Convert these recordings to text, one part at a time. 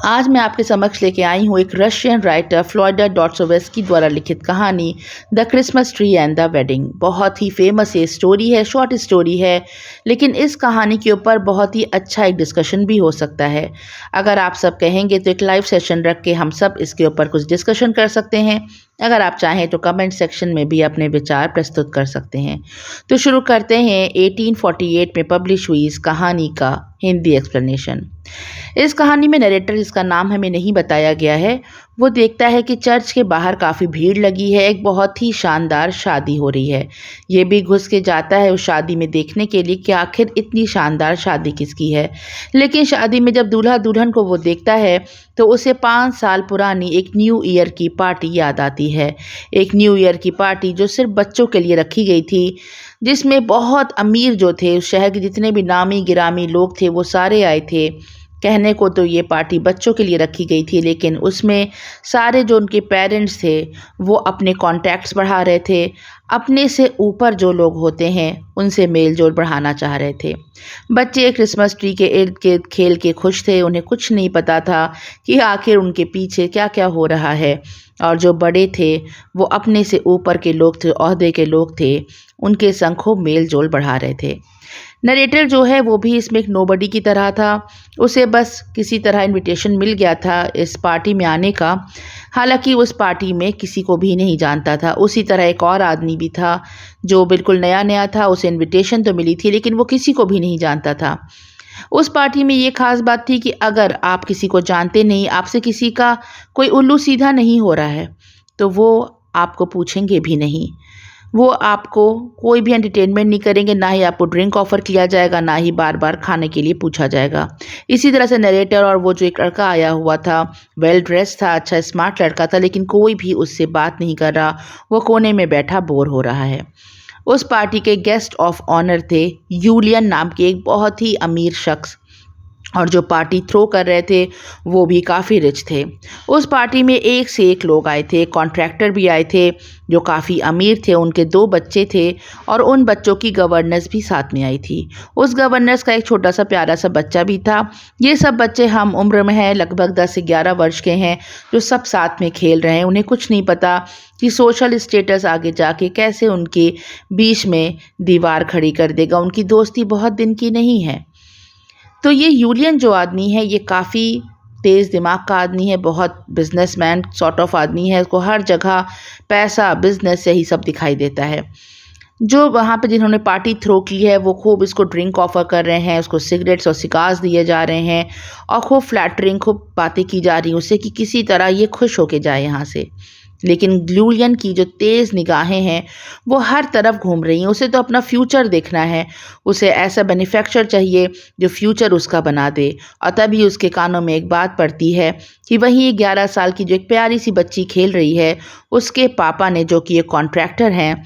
आज मैं आपके समक्ष लेके आई हूँ एक रशियन राइटर फ्लोरिडा डॉस्टोवेस्की द्वारा लिखित कहानी the Christmas tree and the wedding. बहुत ही फेमस ये स्टोरी है, शॉर्ट स्टोरी है, लेकिन इस कहानी के ऊपर बहुत ही अच्छा एक डिस्कशन भी हो सकता है। अगर आप सब कहेंगे तो एक लाइव सेशन रख के हम सब इसके ऊपर कुछ डिस्कशन कर सकते हैं। अगर आप चाहें तो कमेंट सेक्शन में भी अपने विचार प्रस्तुत कर सकते हैं। तो शुरू करते हैं 1848 में पब्लिश हुई इस कहानी का हिंदी एक्सप्लेनेशन। इस कहानी में नरेटर, जिसका नाम हमें नहीं बताया गया है, वो देखता है कि चर्च के बाहर काफ़ी भीड़ लगी है, एक बहुत ही शानदार शादी हो रही है। ये भी घुस के जाता है उस शादी में देखने के लिए कि आखिर इतनी शानदार शादी किसकी है। लेकिन शादी में जब दूल्हा दुल्हन को वो देखता है तो उसे 5 साल पुरानी एक न्यू ईयर की पार्टी याद आती है। एक न्यू ईयर की पार्टी जो सिर्फ बच्चों के लिए रखी गई थी, जिसमें बहुत अमीर जो थे, उस शहर के जितने भी नामी गिरामी लोग थे वो सारे आए थे। कहने को तो ये पार्टी बच्चों के लिए रखी गई थी, लेकिन उसमें सारे जो उनके पेरेंट्स थे वो अपने कॉन्टैक्ट्स बढ़ा रहे थे, अपने से ऊपर जो लोग होते हैं उनसे मेल जोल बढ़ाना चाह रहे थे। बच्चे क्रिसमस ट्री के इर्द गिर्द खेल के खुश थे, उन्हें कुछ नहीं पता था कि आखिर उनके पीछे क्या क्या हो रहा है। और जो बड़े थे वो अपने से ऊपर के लोग थे, ओहदे के लोग थे, उनके संग खूब मेल जोल बढ़ा रहे थे। नरेटर जो है वो भी इसमें एक नोबडी की तरह था। उसे बस किसी तरह इनविटेशन मिल गया था इस पार्टी में आने का। हालांकि उस पार्टी में किसी को भी नहीं जानता था। उसी तरह एक और आदमी भी था जो बिल्कुल नया नया था, उसे इनविटेशन तो मिली थी लेकिन वो किसी को भी नहीं जानता था। उस पार्टी में ये खास बात थी कि अगर आप किसी को जानते नहीं, आपसे किसी का कोई उल्लू सीधा नहीं हो रहा है, तो वो आपको पूछेंगे भी नहीं। वो आपको कोई भी एंटरटेनमेंट नहीं करेंगे, ना ही आपको ड्रिंक ऑफ़र किया जाएगा, ना ही बार बार खाने के लिए पूछा जाएगा। इसी तरह से नरेटर और वो जो एक लड़का आया हुआ था, वेल ड्रेस था, अच्छा स्मार्ट लड़का था, लेकिन कोई भी उससे बात नहीं कर रहा। वो कोने में बैठा बोर हो रहा है। उस पार्टी के गेस्ट ऑफ ऑनर थे यूलियन नाम के एक बहुत ही अमीर शख्स, और जो पार्टी थ्रो कर रहे थे वो भी काफ़ी रिच थे। उस पार्टी में एक से एक लोग आए थे। कॉन्ट्रैक्टर भी आए थे जो काफ़ी अमीर थे, उनके 2 बच्चे थे और उन बच्चों की गवर्नेंस भी साथ में आई थी। उस गवर्नेंस का एक छोटा सा प्यारा सा बच्चा भी था। ये सब बच्चे हम उम्र में हैं, लगभग 10 से 11 वर्ष के हैं, जो सब साथ में खेल रहे हैं। उन्हें कुछ नहीं पता कि सोशल स्टेटस आगे जाके कैसे उनके बीच में दीवार खड़ी कर देगा। उनकी दोस्ती बहुत दिन की नहीं है। तो ये यूलियन जो आदमी है ये काफ़ी तेज़ दिमाग का आदमी है, बहुत बिजनेसमैन सॉर्ट ऑफ आदमी है। उसको हर जगह पैसा, बिजनेस यही सब दिखाई देता है। जो वहाँ पे जिन्होंने पार्टी थ्रो की है वो खूब इसको ड्रिंक ऑफ़र कर रहे हैं, उसको सिगरेट्स और सिगार्स दिए जा रहे हैं और खूब फ्लैटरिंग, खूब बातें की जा रही हैं उससे कि किसी तरह ये खुश होके जाए यहाँ से। लेकिन यूलियन की जो तेज़ निगाहें हैं वो हर तरफ घूम रही हैं। उसे तो अपना फ्यूचर देखना है, उसे ऐसा बेनिफैक्चर चाहिए जो फ्यूचर उसका बना दे। और तभी उसके कानों में एक बात पड़ती है कि वही 11 साल की जो एक प्यारी सी बच्ची खेल रही है, उसके पापा ने, जो कि एक कॉन्ट्रैक्टर हैं,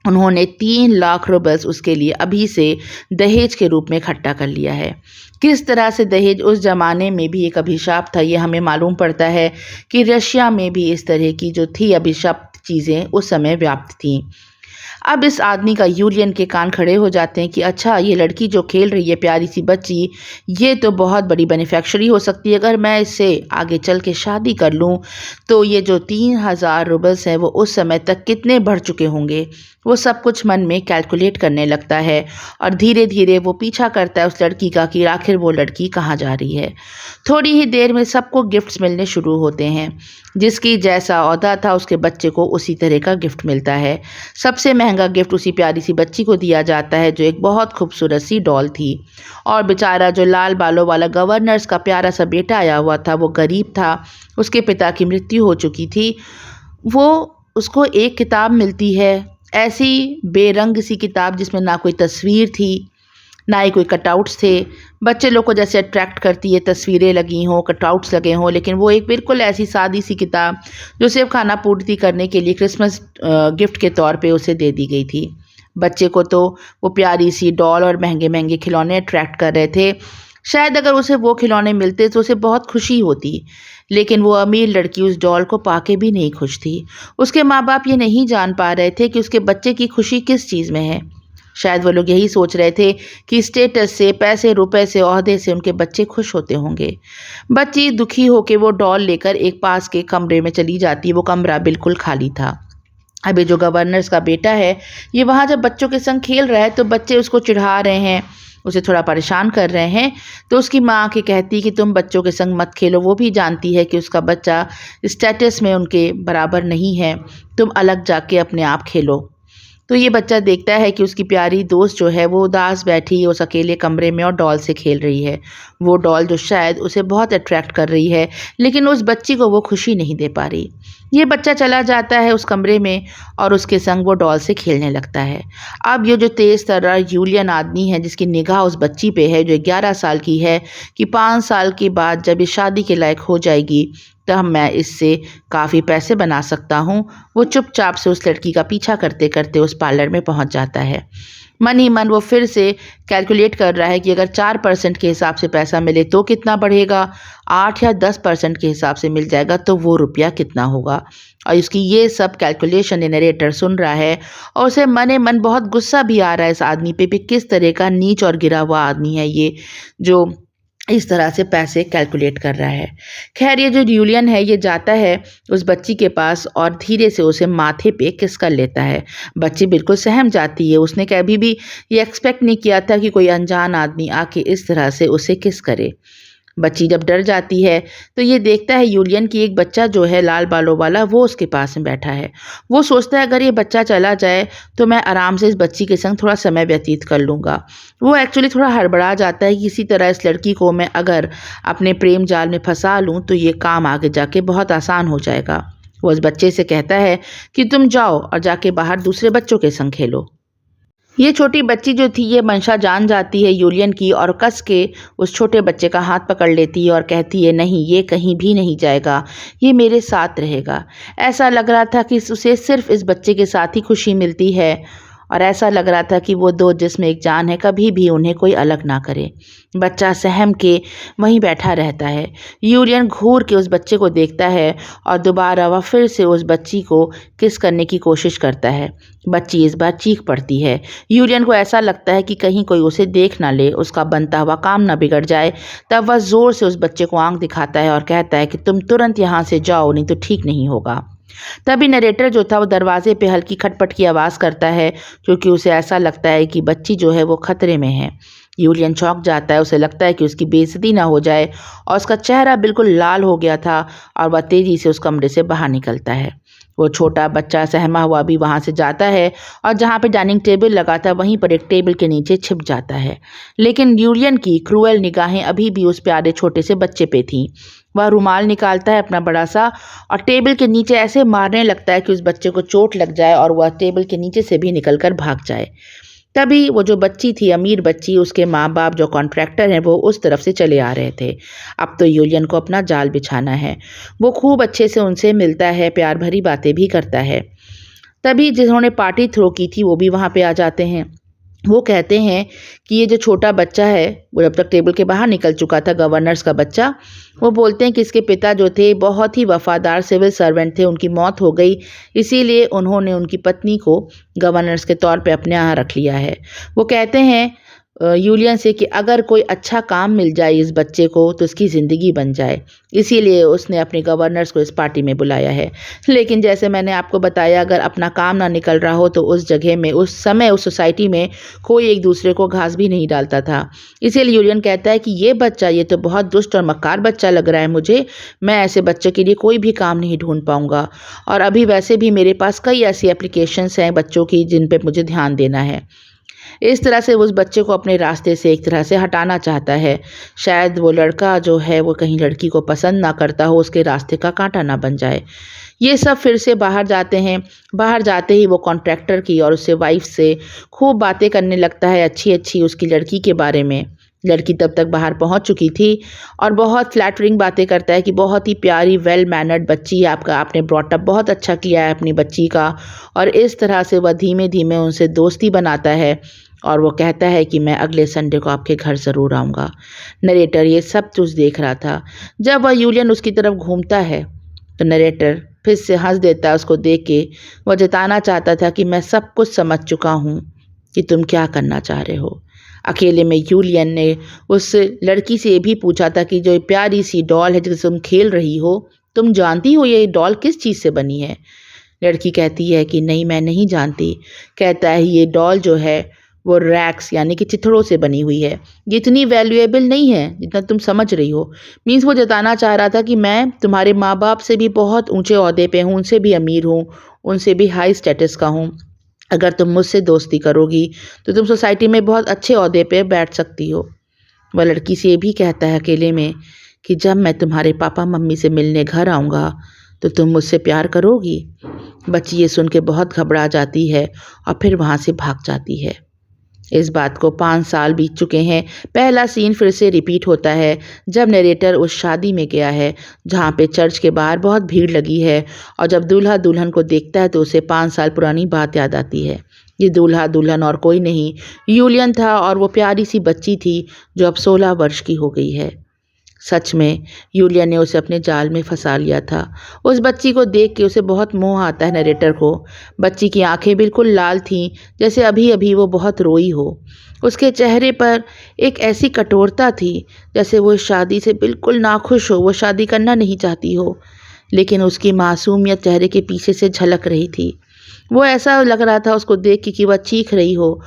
उन्होंने 3 लाख रुपये उसके लिए अभी से दहेज के रूप में इकट्ठा कर लिया है। किस तरह से दहेज उस ज़माने में भी एक अभिशाप था, ये हमें मालूम पड़ता है कि रशिया में भी इस तरह की जो थी अभिशप्त चीज़ें उस समय व्याप्त थीं। अब इस आदमी का, यूलियन के कान खड़े हो जाते हैं कि अच्छा, ये लड़की जो खेल रही है, प्यारी सी बच्ची, ये तो बहुत बड़ी बेनिफिशियरी हो सकती है। अगर मैं इससे आगे चल के शादी कर लूँ तो ये जो 3000 रुपये हैं वो उस समय तक कितने बढ़ चुके होंगे। वो सब कुछ मन में कैलकुलेट करने लगता है और धीरे धीरे वो पीछा करता है उस लड़की का कि आखिर वो लड़की कहाँ जा रही है। थोड़ी ही देर में सबको गिफ्ट्स मिलने शुरू होते हैं। जिसकी जैसा ओहदा था उसके बच्चे को उसी तरह का गिफ्ट मिलता है। सबसे महंगा गिफ्ट उसी प्यारी सी बच्ची को दिया जाता है जो एक बहुत खूबसूरत सी डॉल थी। और बेचारा जो लाल बालों वाला गवर्नर्स का प्यारा सा बेटा आया हुआ था वो गरीब था, उसके पिता की मृत्यु हो चुकी थी। वो उसको एक किताब मिलती है, ऐसी बेरंग सी किताब जिसमें ना कोई तस्वीर थी, ना ही कोई कटआउट्स थे। बच्चे लोग को जैसे अट्रैक्ट करती है, तस्वीरें लगी हों, कटआउट्स लगे हों, लेकिन वो एक बिल्कुल ऐसी सादी सी किताब जो सिर्फ खाना पूर्ति करने के लिए क्रिसमस गिफ्ट के तौर पे उसे दे दी गई थी। बच्चे को तो वो प्यारी सी डॉल और महंगे महंगे खिलौने अट्रैक्ट कर रहे थे। शायद अगर उसे वो खिलौने मिलते तो उसे बहुत खुशी होती, लेकिन वो अमीर लड़की उस डॉल को पाके भी नहीं खुश थी। उसके माँ बाप ये नहीं जान पा रहे थे कि उसके बच्चे की खुशी किस चीज़ में है। शायद वो लोग यही सोच रहे थे कि स्टेटस से, पैसे रुपए से, ओहदे से उनके बच्चे खुश होते होंगे। बच्ची दुखी होकर वो डॉल लेकर एक पास के कमरे में चली जाती है। वो कमरा बिल्कुल खाली था। अभी जो गवर्नर्स का बेटा है, ये वहाँ जब बच्चों के संग खेल रहा है तो बच्चे उसको चिढ़ा रहे हैं, उसे थोड़ा परेशान कर रहे हैं। तो उसकी माँ के कहती कि तुम बच्चों के संग मत खेलो। वो भी जानती है कि उसका बच्चा स्टेटस में उनके बराबर नहीं है, तुम अलग जाके अपने आप खेलो। तो ये बच्चा देखता है कि उसकी प्यारी दोस्त जो है वो उदास बैठी है उस अकेले कमरे में और डॉल से खेल रही है। वो डॉल जो शायद उसे बहुत अट्रैक्ट कर रही है, लेकिन उस बच्ची को वो खुशी नहीं दे पा रही। ये बच्चा चला जाता है उस कमरे में और उसके संग वो डॉल से खेलने लगता है। अब ये जो तेज़ तर्रार यूलियन आदमी है, जिसकी निगाह उस बच्ची पे है जो 11 साल की है, कि 5 साल के बाद जब ये शादी के लायक हो जाएगी तब मैं इससे काफ़ी पैसे बना सकता हूँ, वो चुपचाप से उस लड़की का पीछा करते करते उस पार्लर में पहुँच जाता है। मन ही मन वो फिर से कैलकुलेट कर रहा है कि अगर 4% के हिसाब से पैसा मिले तो कितना बढ़ेगा, 8 या 10% के हिसाब से मिल जाएगा तो वो रुपया कितना होगा। और उसकी ये सब कैलकुलेशन नरेटर सुन रहा है और उसे मन ही मन बहुत गुस्सा भी आ रहा है इस आदमी पे भी, किस तरह का नीच और गिरा हुआ आदमी है ये, जो इस तरह से पैसे कैलकुलेट कर रहा है। खैर, ये जो यूलियन है ये जाता है उस बच्ची के पास और धीरे से उसे माथे पे किस कर लेता है। बच्ची बिल्कुल सहम जाती है। उसने कभी भी ये एक्सपेक्ट नहीं किया था कि कोई अनजान आदमी आके इस तरह से उसे किस करे। बच्ची जब डर जाती है तो ये देखता है यूलियन की एक बच्चा जो है लाल बालों वाला वो उसके पास में बैठा है। वो सोचता है अगर ये बच्चा चला जाए तो मैं आराम से इस बच्ची के संग थोड़ा समय व्यतीत कर लूँगा। वो एक्चुअली थोड़ा हड़बड़ा जाता है कि किसी तरह इस लड़की को मैं अगर अपने प्रेम जाल में फंसा लूँ तो ये काम आगे जाके बहुत आसान हो जाएगा। वो उस बच्चे से कहता है कि तुम जाओ और जाके बाहर दूसरे बच्चों के संग खेलो। ये छोटी बच्ची जो थी ये मंशा जान जाती है यूलियन की और कस के उस छोटे बच्चे का हाथ पकड़ लेती है और कहती है नहीं, ये कहीं भी नहीं जाएगा, ये मेरे साथ रहेगा। ऐसा लग रहा था कि उसे सिर्फ इस बच्चे के साथ ही खुशी मिलती है और ऐसा लग रहा था कि वो दो जिस्म एक जान है, कभी भी उन्हें कोई अलग ना करे। बच्चा सहम के वहीं बैठा रहता है। यूलियन घूर के उस बच्चे को देखता है और दोबारा वह फिर से उस बच्ची को किस करने की कोशिश करता है। बच्ची इस बार चीख पड़ती है। यूलियन को ऐसा लगता है कि कहीं कोई उसे देख ना ले, उसका बनता हुआ काम ना बिगड़ जाए। तब वह ज़ोर से उस बच्चे को आंख दिखाता है और कहता है कि तुम तुरंत यहाँ से जाओ, नहीं तो ठीक नहीं होगा। तभी नरेटर जो था वो दरवाजे पे हल्की खटपट की आवाज़ करता है, क्योंकि उसे ऐसा लगता है कि बच्ची जो है वो खतरे में है। यूलियन चौंक जाता है। उसे लगता है कि उसकी बेइज्जती ना हो जाए और उसका चेहरा बिल्कुल लाल हो गया था और वह तेज़ी से उस कमरे से बाहर निकलता है। वो छोटा बच्चा सहमा हुआ भी वहाँ से जाता है और जहाँ पे डाइनिंग टेबल लगा था वहीं पर एक टेबल के नीचे छिप जाता है। लेकिन यूलियन की क्रूएल निगाहें अभी भी उस प्यारे छोटे से बच्चे पे थीं। वह रुमाल निकालता है अपना बड़ा सा और टेबल के नीचे ऐसे मारने लगता है कि उस बच्चे को चोट लग जाए और वह टेबल के नीचे से भी निकलकर भाग जाए। तभी वो जो बच्ची थी, अमीर बच्ची, उसके माँ बाप जो कॉन्ट्रैक्टर हैं वो उस तरफ से चले आ रहे थे। अब तो यूलियन को अपना जाल बिछाना है। वो खूब अच्छे से उनसे मिलता है, प्यार भरी बातें भी करता है। तभी जिन्होंने पार्टी थ्रो की थी वो भी वहाँ पे आ जाते हैं। वो कहते हैं कि ये जो छोटा बच्चा है वो जब तक टेबल के बाहर निकल चुका था, गवर्नर्स का बच्चा, वो बोलते हैं कि इसके पिता जो थे बहुत ही वफादार सिविल सर्वेंट थे, उनकी मौत हो गई, इसीलिए उन्होंने उनकी पत्नी को गवर्नर्स के तौर पे अपने यहाँ रख लिया है। वो कहते हैं यूलियन से कि अगर कोई अच्छा काम मिल जाए इस बच्चे को तो इसकी ज़िंदगी बन जाए, इसीलिए उसने अपने गवर्नर्स को इस पार्टी में बुलाया है। लेकिन जैसे मैंने आपको बताया, अगर अपना काम ना निकल रहा हो तो उस जगह में, उस समय, उस सोसाइटी में कोई एक दूसरे को घास भी नहीं डालता था। इसीलिए यूलियन कहता है कि ये बच्चा, ये तो बहुत दुष्ट और मक्कार बच्चा लग रहा है मुझे, मैं ऐसे बच्चे के लिए कोई भी काम नहीं ढूंढ पाऊंगा। और अभी वैसे भी मेरे पास कई ऐसी एप्लीकेशंस हैं बच्चों की जिन पे मुझे ध्यान देना है। इस तरह से वो उस बच्चे को अपने रास्ते से एक तरह से हटाना चाहता है। शायद वो लड़का जो है वो कहीं लड़की को पसंद ना करता हो, उसके रास्ते का कांटा ना बन जाए। ये सब फिर से बाहर जाते हैं। बाहर जाते ही वो कॉन्ट्रैक्टर की और उससे वाइफ से खूब बातें करने लगता है, अच्छी अच्छी उसकी लड़की के बारे में। लड़की तब तक बाहर पहुंच चुकी थी और बहुत फ्लैटरिंग बातें करता है कि बहुत ही प्यारी वेल मैनर्ड बच्ची है आपका, आपने ब्रॉट अप बहुत अच्छा किया है अपनी बच्ची का। और इस तरह से वह धीमे धीमे उनसे दोस्ती बनाता है और वो कहता है कि मैं अगले संडे को आपके घर ज़रूर आऊँगा। नरेटर ये सब कुछ देख रहा था। जब वह यूलियन उसकी तरफ घूमता है तो नरेटर फिर से हंस देता है उसको देख के। वह जताना चाहता था कि मैं सब कुछ समझ चुका हूँ, कि तुम क्या करना चाह रहे हो। अकेले में यूलियन ने उस लड़की से ये भी पूछा था कि जो प्यारी सी डॉल है जिससे तुम खेल रही हो, तुम जानती हो ये डॉल किस चीज़ से बनी है? लड़की कहती है कि नहीं, मैं नहीं जानती। कहता है ये डॉल जो है वो रैक्स यानी कि चिथड़ों से बनी हुई है। ये इतनी वैल्यूएबल नहीं है जितना तुम समझ रही हो। मीन्स वो जताना चाह रहा था कि मैं तुम्हारे माँ बाप से भी बहुत ऊंचे ओहदे पे हूँ, उनसे भी अमीर हूँ, उनसे भी हाई स्टेटस का हूँ। अगर तुम मुझसे दोस्ती करोगी तो तुम सोसाइटी में बहुत अच्छे ओहदे पे बैठ सकती हो। वह लड़की से ये भी कहता है अकेले में कि जब मैं तुम्हारे पापा मम्मी से मिलने घर आऊँगा तो तुम मुझसे प्यार करोगी। बच्ची ये सुन के बहुत घबरा जाती है और फिर वहाँ से भाग जाती है। इस बात को 5 साल बीत चुके हैं। पहला सीन फिर से रिपीट होता है जब नरेटर उस शादी में गया है जहाँ पे चर्च के बाहर बहुत भीड़ लगी है, और जब दूल्हा दुल्हन को देखता है तो उसे 5 साल पुरानी बात याद आती है। ये दूल्हा दुल्हन और कोई नहीं, यूलियन था, और वो प्यारी सी बच्ची थी जो अब 16 वर्ष की हो गई है। सच में यूलिया ने उसे अपने जाल में फंसा लिया था। उस बच्ची को देख के उसे बहुत मोह आता है नरेटर को। बच्ची की आंखें बिल्कुल लाल थीं, जैसे अभी अभी वो बहुत रोई हो। उसके चेहरे पर एक ऐसी कठोरता थी जैसे वो इस शादी से बिल्कुल नाखुश हो, वो शादी करना नहीं चाहती हो। लेकिन उसकी मासूमियत चेहरे के पीछे से झलक रही थी। वो ऐसा लग रहा था उसको देख के कि वह चीख रही हो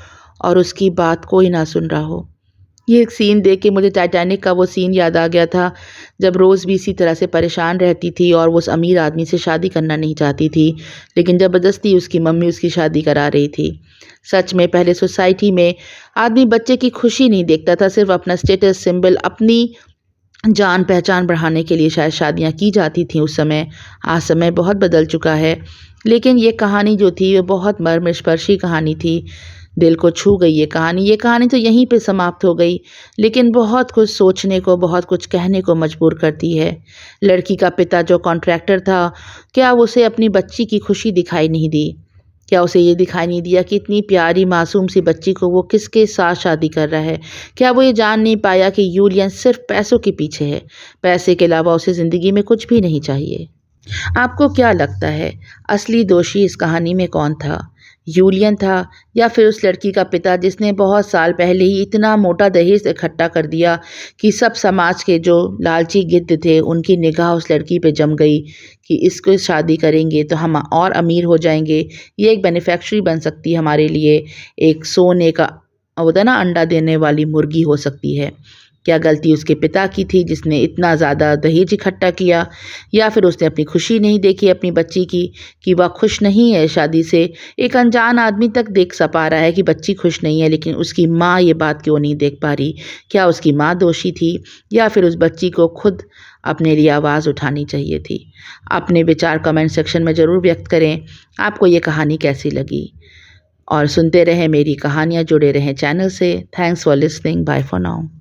और उसकी बात कोई ना सुन रहा हो। ये एक सीन देख के मुझे टाइटैनिक का वो सीन याद आ गया था जब रोज़ भी इसी तरह से परेशान रहती थी और वो उस अमीर आदमी से शादी करना नहीं चाहती थी, लेकिन ज़बरदस्ती उसकी मम्मी उसकी शादी करा रही थी। सच में पहले सोसाइटी में आदमी बच्चे की खुशी नहीं देखता था, सिर्फ अपना स्टेटस सिंबल, अपनी जान पहचान बढ़ाने के लिए शायद शादियाँ की जाती थीं उस समय। आज समय बहुत बदल चुका है, लेकिन ये कहानी जो थी वो बहुत मर्मस्पर्शी कहानी थी। दिल को छू गई ये कहानी। ये कहानी तो यहीं पे समाप्त हो गई, लेकिन बहुत कुछ सोचने को, बहुत कुछ कहने को मजबूर करती है। लड़की का पिता जो कॉन्ट्रैक्टर था, क्या उसे अपनी बच्ची की खुशी दिखाई नहीं दी? क्या उसे ये दिखाई नहीं दिया कि इतनी प्यारी मासूम सी बच्ची को वो किसके साथ शादी कर रहा है? क्या वो ये जान नहीं पाया कि यूलियन सिर्फ पैसों के पीछे है? पैसे के अलावा उसे ज़िंदगी में कुछ भी नहीं चाहिए। आपको क्या लगता है असली दोषी इस कहानी में कौन था? यूलियन था या फिर उस लड़की का पिता जिसने बहुत साल पहले ही इतना मोटा दहेज इकट्ठा कर दिया कि सब समाज के जो लालची गिद्ध थे उनकी निगाह उस लड़की पे जम गई कि इसको शादी करेंगे तो हम और अमीर हो जाएंगे, ये एक बेनिफिशियरी बन सकती है हमारे लिए, एक सोने का होता है ना अंडा देने वाली मुर्गी हो सकती है। क्या गलती उसके पिता की थी जिसने इतना ज़्यादा दहेज इकट्ठा किया, या फिर उसने अपनी खुशी नहीं देखी अपनी बच्ची की कि वह खुश नहीं है शादी से? एक अनजान आदमी तक देख सा पा रहा है कि बच्ची खुश नहीं है, लेकिन उसकी माँ ये बात क्यों नहीं देख पा रही? क्या उसकी माँ दोषी थी या फिर उस बच्ची को खुद अपने लिए आवाज़ उठानी चाहिए थी? अपने विचार कमेंट सेक्शन में ज़रूर व्यक्त करें। आपको ये कहानी कैसी लगी? और सुनते रहें मेरी कहानियाँ, जुड़े रहें चैनल से। Thanks for listening. Bye for now.